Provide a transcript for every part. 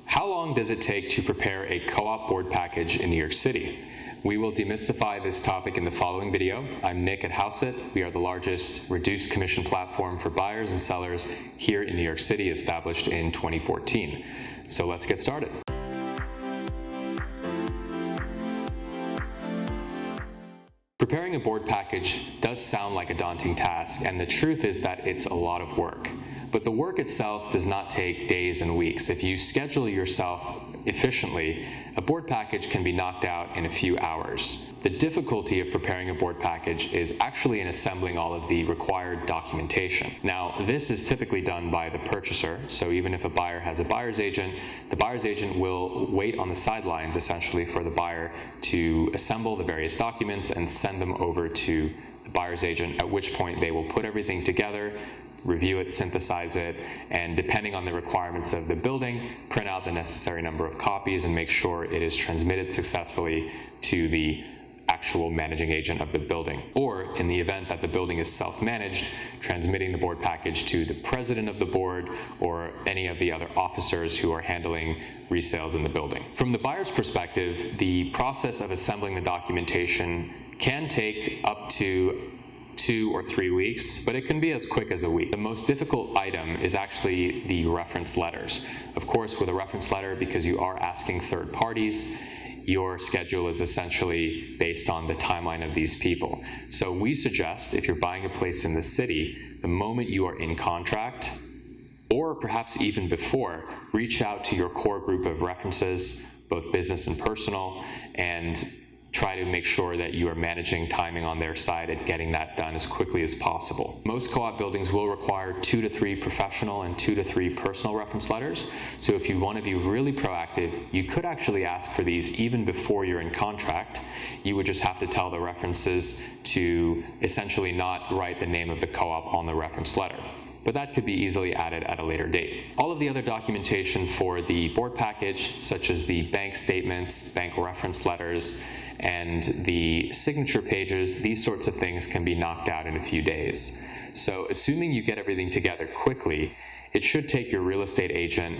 How long does it take to prepare a co-op board package in New York City? We will demystify this topic in the following video. I'm Nick at Hauseit. We are the largest reduced commission platform for buyers and sellers here in New York City, established in 2014. So let's get started. Preparing a board package does sound like a daunting task, and the truth is that it's a lot of work. But the work itself does not take days and weeks. If you schedule yourself efficiently, a board package can be knocked out in a few hours. The difficulty of preparing a board package is actually in assembling all of the required documentation. Now, this is typically done by the purchaser, so even if a buyer has a buyer's agent, the buyer's agent will wait on the sidelines essentially for the buyer to assemble the various documents and send them over to the buyer's agent, at which point they will put everything together, review it, synthesize it, and depending on the requirements of the building, print out the necessary number of copies and make sure it is transmitted successfully to the actual managing agent of the building. Or in the event that the building is self-managed, transmitting the board package to the president of the board or any of the other officers who are handling resales in the building. From the buyer's perspective, the process of assembling the documentation can take up to 2 or 3 weeks, but it can be as quick as a week. The most difficult item is actually the reference letters. Of course, with a reference letter, because you are asking third parties, your schedule is essentially based on the timeline of these people. So we suggest, if you're buying a place in the city, the moment you are in contract, or perhaps even before, reach out to your core group of references, both business and personal, and try to make sure that you are managing timing on their side and getting that done as quickly as possible. Most co-op buildings will require 2 to 3 professional and 2 to 3 personal reference letters. So if you want to be really proactive, you could actually ask for these even before you're in contract. You would just have to tell the references to essentially not write the name of the co-op on the reference letter. But that could be easily added at a later date. All of the other documentation for the board package, such as the bank statements, bank reference letters, and the signature pages, these sorts of things can be knocked out in a few days. So assuming you get everything together quickly, it should take your real estate agent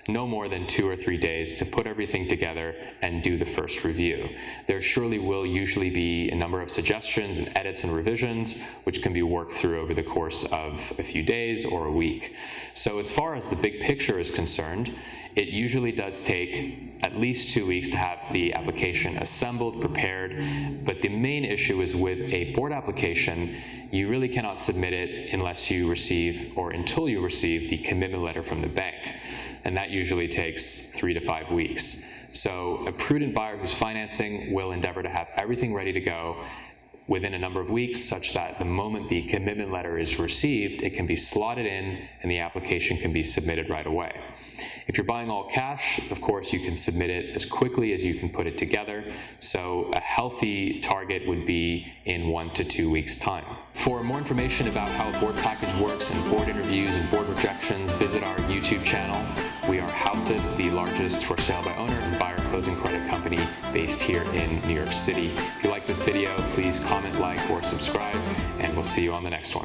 no more than 2 or 3 days to put everything together and do the first review. There surely will usually be a number of suggestions and edits and revisions, which can be worked through over the course of a few days or a week. So as far as the big picture is concerned, it usually does take at least 2 weeks to have the application assembled, prepared, but the main issue is with a board application, you really cannot submit it unless you receive, or until you receive, the commitment letter from the bank. And that usually takes 3 to 5 weeks. So a prudent buyer who's financing will endeavor to have everything ready to go within a number of weeks, such that the moment the commitment letter is received, it can be slotted in and the application can be submitted right away. If you're buying all cash, of course, you can submit it as quickly as you can put it together. So a healthy target would be in 1 to 2 weeks' time. For more information about how a board package works and board interviews and board rejections, visit our YouTube channel. We are Hauseit, the largest for sale by owner and buyer closing credit company based here in New York City. If you like this video, please comment, like, or subscribe, and we'll see you on the next one.